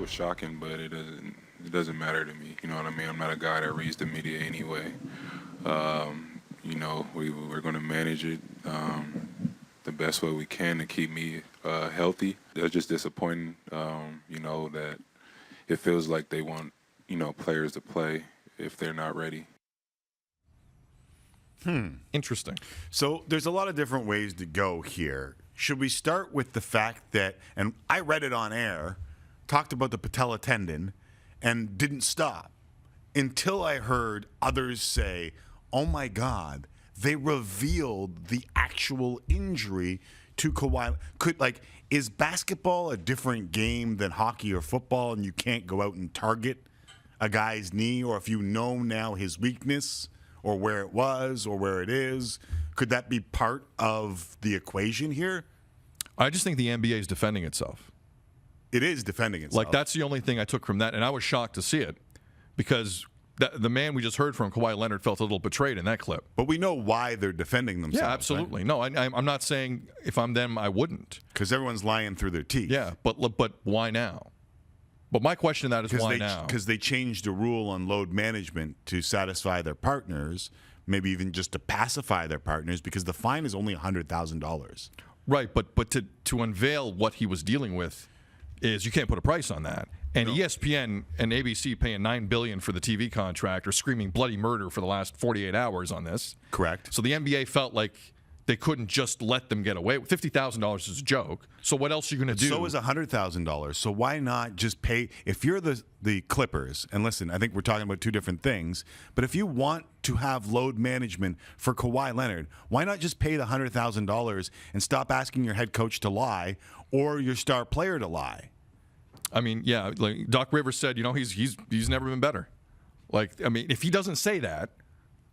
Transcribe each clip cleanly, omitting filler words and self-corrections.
was shocking, but it doesn't matter to me. You know what I mean? I'm not a guy that reads the media anyway. We're going to manage it the best way we can to keep me healthy. It's just disappointing, that it feels like they want, players to play if they're not ready. Interesting. So there's a lot of different ways to go here. Should we start with the fact that, and I read it on air, talked about the patella tendon, and didn't stop until I heard others say, oh my God, they revealed the actual injury to Kawhi. Is basketball a different game than hockey or football, and you can't go out and target a guy's knee, or if you know now his weakness or where it was or where it is, could that be part of the equation here? I just think the NBA is defending itself. It is defending itself. That's the only thing I took from that, and I was shocked to see it because the man we just heard from, Kawhi Leonard, felt a little betrayed in that clip. But we know why they're defending themselves. Yeah, absolutely. Right? No, I'm not saying if I'm them, I wouldn't. Because everyone's lying through their teeth. Yeah, but why now? But my question to that is why now? Because they changed the rule on load management to satisfy their partners, maybe even just to pacify their partners, because the fine is only $100,000. Right, but to unveil what he was dealing with is you can't put a price on that. And no. ESPN and ABC paying $9 billion for the TV contract are screaming bloody murder for the last 48 hours on this. Correct. So the NBA felt like they couldn't just let them get away. $50,000 is a joke. So what else are you going to do? So is $100,000. So why not just pay? If you're the Clippers, and listen, I think we're talking about two different things, but if you want to have load management for Kawhi Leonard, why not just pay the $100,000 and stop asking your head coach to lie or your star player to lie? I mean, yeah, like Doc Rivers said, he's never been better. If he doesn't say that,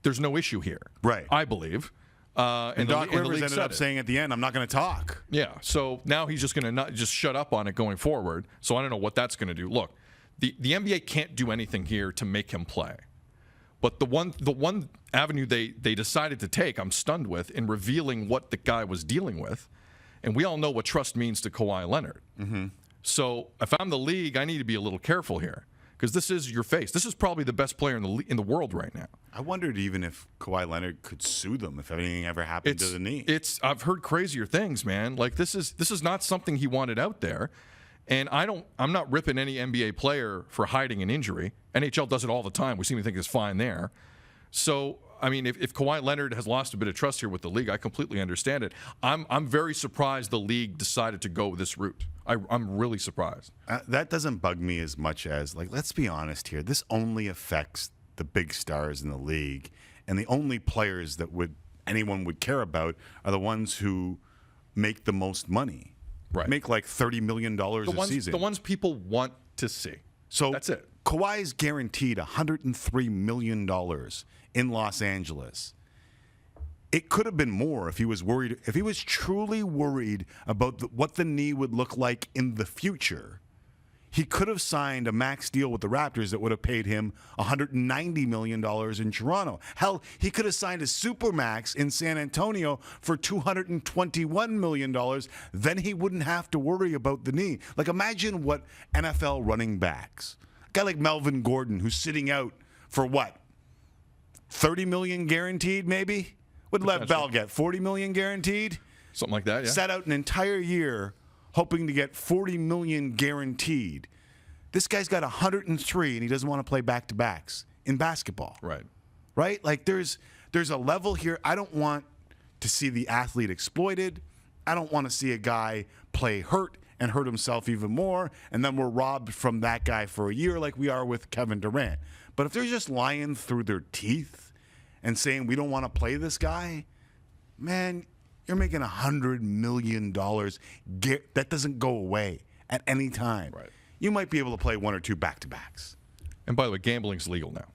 there's no issue here. Right. I believe. And Doc Rivers ended up saying at the end, I'm not going to talk. Yeah. So now he's just going to not just shut up on it going forward. So I don't know what that's going to do. Look, the NBA can't do anything here to make him play. But the one avenue they decided to take, I'm stunned with, in revealing what the guy was dealing with. And we all know what trust means to Kawhi Leonard. Mm-hmm. So if I'm the league, I need to be a little careful here because this is your face. This is probably the best player in the world right now. I wondered even if Kawhi Leonard could sue them if anything ever happened to the knee. I've heard crazier things, man. Like this is not something he wanted out there. And I'm not ripping any NBA player for hiding an injury. NHL does it all the time. We seem to think it's fine there. So, I mean, if Kawhi Leonard has lost a bit of trust here with the league, I completely understand it. I'm very surprised the league decided to go this route. I'm really surprised. That doesn't bug me as much as, let's be honest here. This only affects the big stars in the league, and the only players that anyone would care about are the ones who make the most money. Right. Make like $30 million a season. The ones people want to see. So that's it. Kawhi's guaranteed $103 million in Los Angeles. It could have been more if he was worried. If he was truly worried about what the knee would look like in the future, he could have signed a max deal with the Raptors that would have paid him $190 million in Toronto. Hell, he could have signed a supermax in San Antonio for $221 million. Then he wouldn't have to worry about the knee. Imagine what NFL running backs, a guy like Melvin Gordon, who's sitting out for what, $30 million guaranteed, maybe? Would Lev Bell get $40 million guaranteed? Something like that, yeah. Sat out an entire year hoping to get $40 million guaranteed. This guy's got 103, and he doesn't want to play back-to-backs in basketball. Right. Right? There's a level here. I don't want to see the athlete exploited. I don't want to see a guy play hurt and hurt himself even more, and then we're robbed from that guy for a year like we are with Kevin Durant. But if they're just lying through their teeth and saying we don't want to play this guy, man, you're making $100 million. That doesn't go away at any time. Right. You might be able to play one or two back-to-backs. And by the way, gambling's legal now.